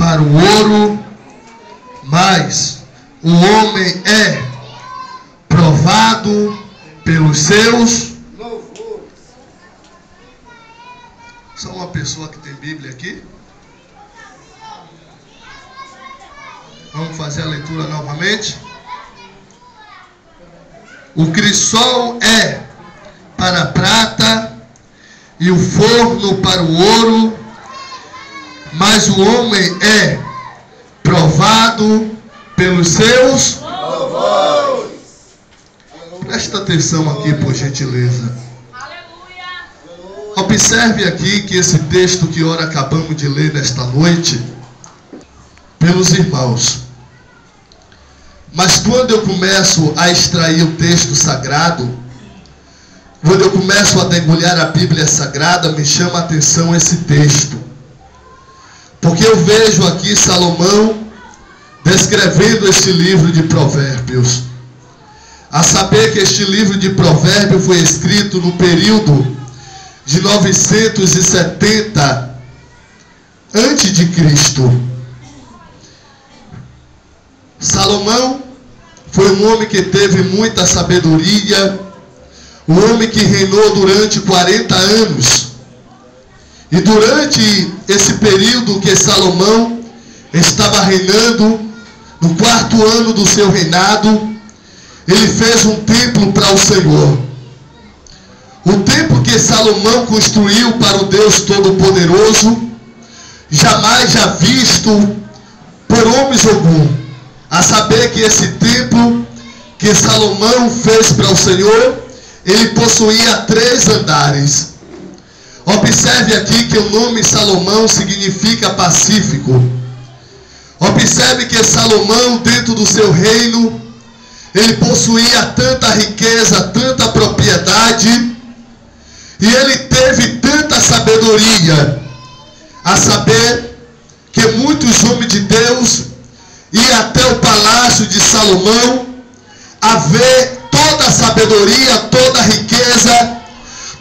para o ouro, mas o homem é provado pelos seus louvores. Só uma pessoa que tem Bíblia aqui? Vamos fazer a leitura novamente. O crisol é para a prata e o forno para o ouro, mas o homem é provado pelos seus louvores. Presta atenção aqui, por gentileza. Observe aqui que esse texto que ora acabamos de ler nesta noite, pelos irmãos. Mas quando eu começo a extrair o texto sagrado, quando eu começo a debulhar a Bíblia Sagrada, me chama a atenção esse texto. Porque eu vejo aqui Salomão descrevendo este livro de Provérbios. A saber que este livro de Provérbios foi escrito no período de 970 antes de Cristo. Salomão foi um homem que teve muita sabedoria, um homem que reinou durante 40 anos. E durante esse período que Salomão estava reinando, no 4º ano do seu reinado, ele fez um templo para o Senhor. O templo que Salomão construiu para o Deus Todo-Poderoso, jamais já visto por homens algum. A saber que esse templo que Salomão fez para o Senhor, ele possuía 3 andares. Observe aqui que o nome Salomão significa pacífico. Observe que Salomão, dentro do seu reino, ele possuía tanta riqueza, tanta propriedade, e ele teve tanta sabedoria, a saber que muitos homens de Deus iam até o palácio de Salomão a ver toda a sabedoria, toda a riqueza,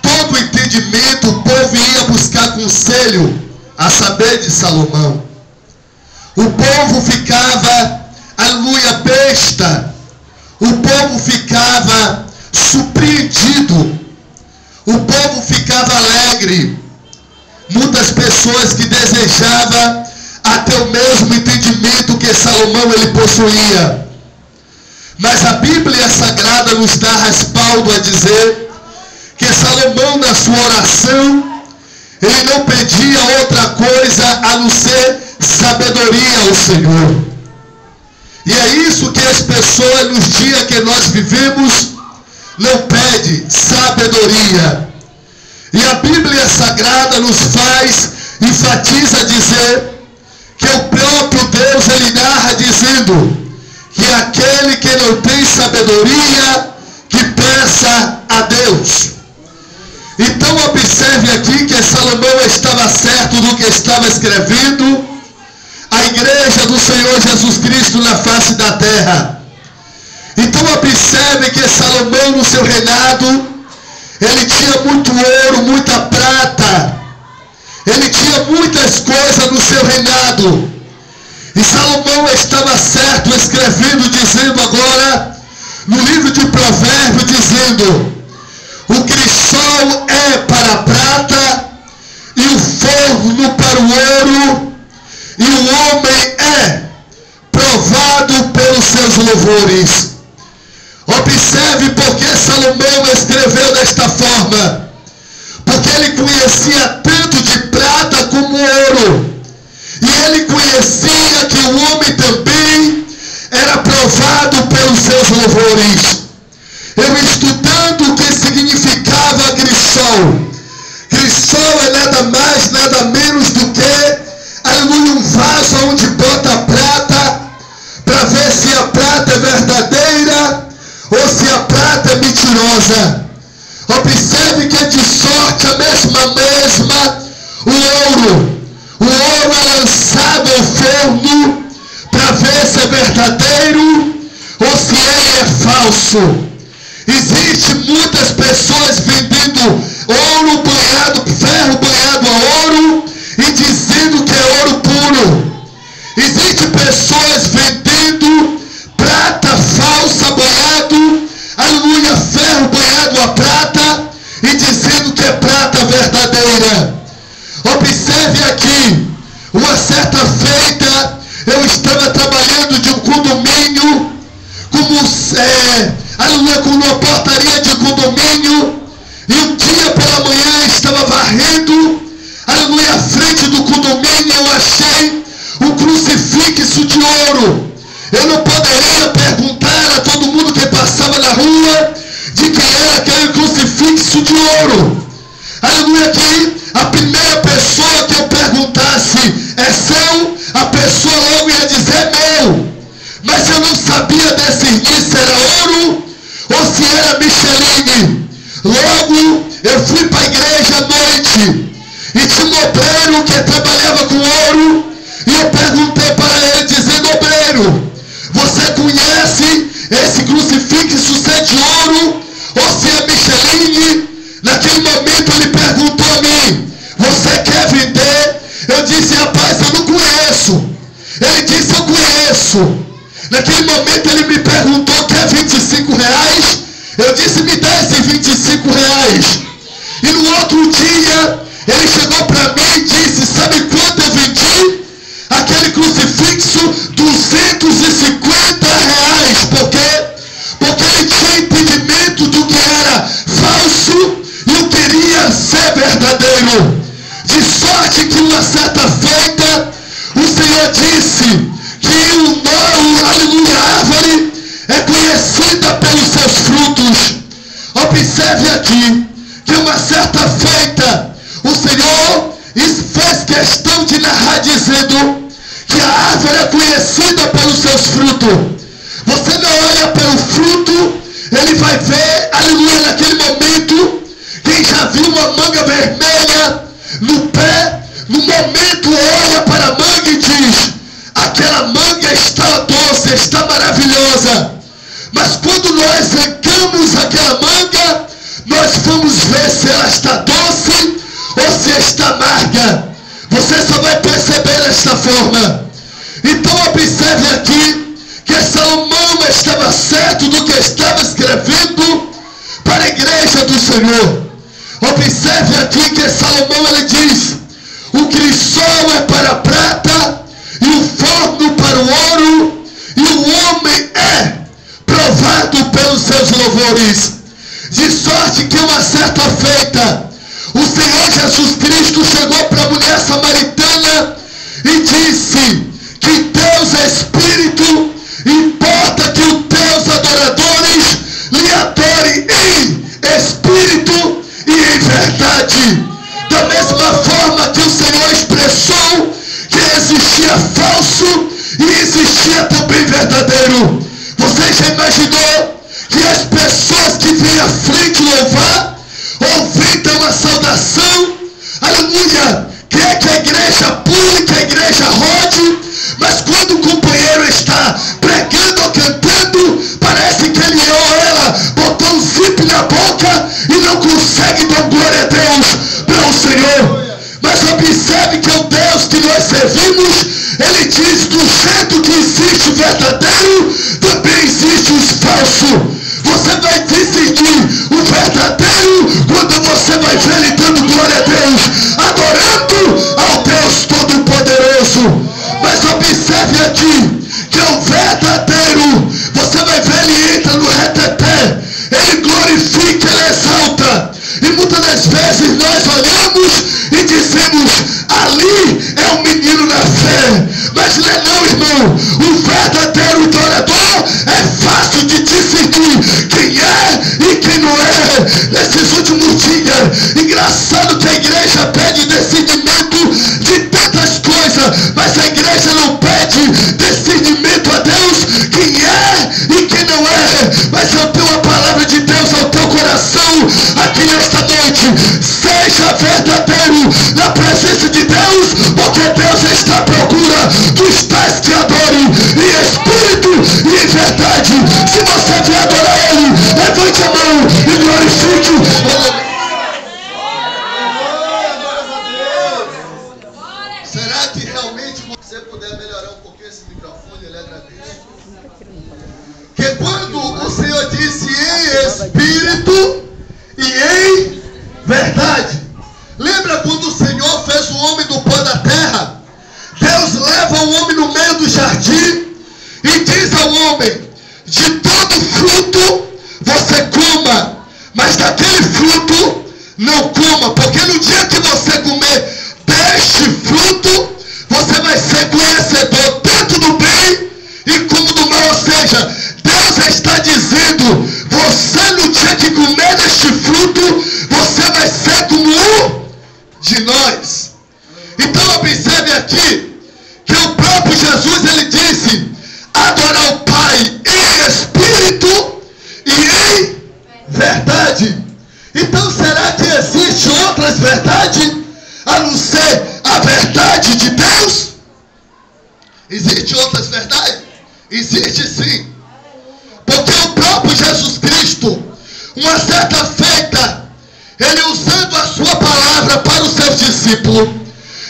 todo o entendimento. O povo ia buscar conselho, a saber, de Salomão. O povo ficava, aleluia, besta. O povo ficava surpreendido. O povo ficava alegre. Muitas pessoas que desejavam até o mesmo entendimento que Salomão ele possuía. Mas a Bíblia Sagrada nos dá respaldo a dizer que Salomão, na sua oração, ele não pedia outra coisa a não ser sabedoria ao Senhor. E é isso que as pessoas nos dias que nós vivemos não pedem, sabedoria. E a Bíblia Sagrada nos faz, enfatiza dizer que o próprio Deus ele narra dizendo que aquele que não tem sabedoria, que peça a Deus. Então observe aqui que Salomão estava certo do que estava escrevendo a igreja do Senhor Jesus Cristo na face da terra. Então observe que Salomão, no seu reinado, ele tinha muito ouro, muita prata, ele tinha muitas coisas no seu reinado. E Salomão estava certo escrevendo, dizendo agora no livro de Provérbios, dizendo: o crisol é para a prata e o forno para o ouro, e o homem é provado pelos seus louvores. Observe porque Salomão escreveu desta forma, porque ele conhecia tanto de prata como ouro, e ele conhecia que o homem também era provado pelos seus louvores. Eu estudando o que significava crisol. Crisol é nada mais, nada menos do que, aleluia, um vaso onde bota a prata, para ver se a prata é verdadeira ou se a prata é mentirosa. Observe que é de sorte a mesma o ouro. O ouro é lançado ao forno para ver se é verdadeiro ou se ele é falso. Existem muitas pessoas vendendo ouro banhado, ferro banhado a ouro, e dizendo que é ouro puro. Existem pessoas vendendo prata falsa, banhado, aleluia, ferro banhado a prata, e dizendo que é prata verdadeira. Observe aqui, uma certa feita, eu estava trabalhando de um condomínio, aleluia, com uma portaria de condomínio, e um dia pela manhã estava varrendo, aleluia, à frente do condomínio, eu achei um crucifixo de ouro. Eu não poderia perguntar a todo mundo que passava na rua de quem era aquele crucifixo de ouro. Aleluia, que a primeira pessoa que eu perguntasse é seu, a pessoa logo ia dizer meu. Mas eu não sabia discernir se era ouro ou se era Michelin. Logo eu fui para a igreja à noite e tinha um obreiro que trabalhava com ouro, e eu perguntei para ele dizendo: obreiro, você conhece esse crucifixo se é de ouro ou se é Michelin? Naquele momento ele perguntou a mim: você quer vender? Eu disse: rapaz, eu não conheço. Ele disse: eu conheço. Naquele momento ele me perguntou: quer 25 reais? Eu disse: me dá esses 25 reais. E no outro dia ele chegou para mim e disse: sabe quanto eu vendi aquele crucifixo? 250 reais. Por quê? Porque ele tinha entendimento do que era falso e eu queria ser verdadeiro. De sorte que uma certa feita o Senhor disse que aleluia, árvore é conhecida pelos seus frutos. Observe aqui que uma certa feita o Senhor fez questão de narrar dizendo que a árvore é conhecida pelos seus frutos. Você não olha pelo fruto, ele vai ver, aleluia, naquele momento. Quem já viu uma manga vermelha no pé, no momento olha para a manga e diz: aquela manga está doce, está maravilhosa. Mas quando nós arrancamos aquela manga, nós vamos ver se ela está doce ou se está amarga. Você só vai perceber desta forma. Então observe aqui que Salomão estava certo do que estava escrevendo para a igreja do Senhor. Observe aqui que Salomão ele diz: o crisol é para a prata e o forno para o ouro, e o homem é provado pelos seus louvores. De sorte que uma certa feita o Senhor Jesus Cristo chegou para a mulher samaritana e disse que Deus é Espírito, importa que os teus adoradores lhe adorem em Espírito e em verdade. Da mesma forma que o Senhor expressou que existia falso e existia também verdadeiro. Você já imaginou que as pessoas que vêm à frente louvar, ouvindo uma saudação, aleluia, quer que a igreja pule, que a igreja rode, mas quando o companheiro está pregando ou cantando, parece que ele ou ela botou um zip na boca e não consegue dar glória a Deus para o Senhor. Mas observe que o Deus que nós servimos, ele diz: do jeito que existe o verdadeiro, também existe os falsos. Você vai distinguir o verdadeiro quando você vai ver ele dando glória a Deus, adorando ao Deus Todo-Poderoso. Mas observe aqui que o verdadeiro, você vai ver ele entra no reteté, ele glorifica, ele exalta. E muitas das vezes nós olhamos e dizemos: ali é um menino na fé. Mas não é não, irmão. O verdadeiro adorador é fácil de discernir quem é e quem não é. Nesses últimos dias, engraçado que a igreja pede discernimento de tantas coisas, mas a igreja não pede discernimento a Deus quem é e quem não é. Mas eu tenho a palavra de Deus ao teu coração aqui nesta noite: seja verdadeiro na presença de Deus, porque Deus está à procura dos tais que adorem em espírito e em verdade. Se você vier adorar Ele, levante a mão e glorifique. Será que realmente você melhorar um pouquinho esse microfone, ele agradece. Que quando o Senhor disse em espírito e em verdade. Lembra quando o Senhor fez o homem do pó da terra? Deus leva o homem no meio do jardim e diz ao homem: de todo fruto você coma, mas daquele fruto não coma, porque no dia que você comer deste fruto, você vai ser conhecedor tanto do bem e como do mal. Ou seja, Deus está dizendo: você no dia que comer deste fruto, você vai ser como um de nós. Então observe aqui que o próprio Jesus, ele disse: adorar o Pai em espírito e em verdade. Então será que existe outras verdades a não ser a verdade de Deus? Existe outras verdades? Existe sim. Porque o próprio Jesus Cristo, uma certa feita, ele usando a sua palavra para os seus discípulos,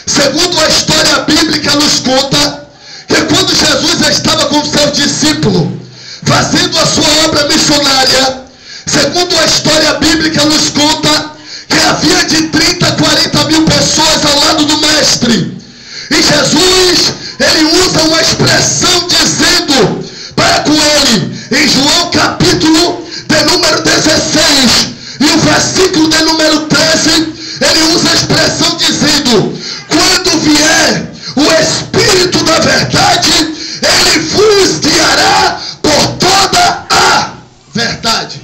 segundo a história bíblica nos conta, que quando Jesus estava com os seus discípulos, fazendo a sua obra missionária, segundo a história bíblica nos conta, que havia de 30 a 40 mil pessoas ao lado do mestre. E Jesus, ele usa uma expressão dizendo para com ele, em João capítulo de número 16, e o versículo de número 13, ele usa a expressão dizendo: quando vier o Espírito da verdade, ele vos guiará por toda a verdade.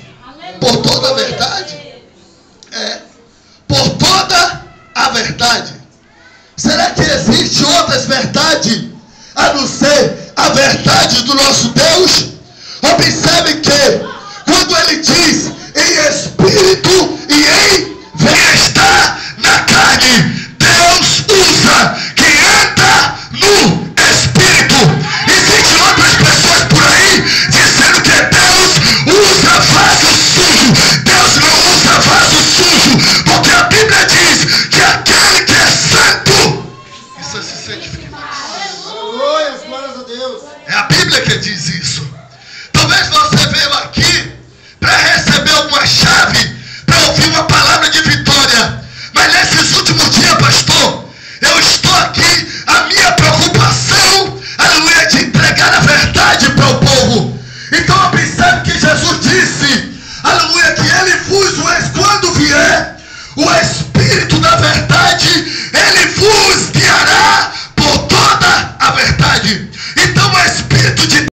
Por toda a verdade? Por toda a verdade. Será que existe outras verdades a não ser a verdade do nosso Deus? Observe que quando ele diz em espírito e em verdade na carne, Deus usa quem anda no espírito. Existem outras pessoas por aí dizendo que Deus usa vaso sujo. Deus não usa vaso sujo, porque a Bíblia diz que aquele que é santo precisa se santificar. Aleluia, glórias a Deus. É a Bíblia que diz isso. Talvez você veio aqui para receber alguma chave, para ouvir uma palavra de vitória. Mas nesses últimos dias, pastor, eu estou aqui, a minha preocupação, aleluia, é de entregar a verdade para o povo. Então observe que Jesus disse, aleluia, que ele vos, quando vier o Espírito da verdade, ele vos guiará por toda a verdade. Então o Espírito de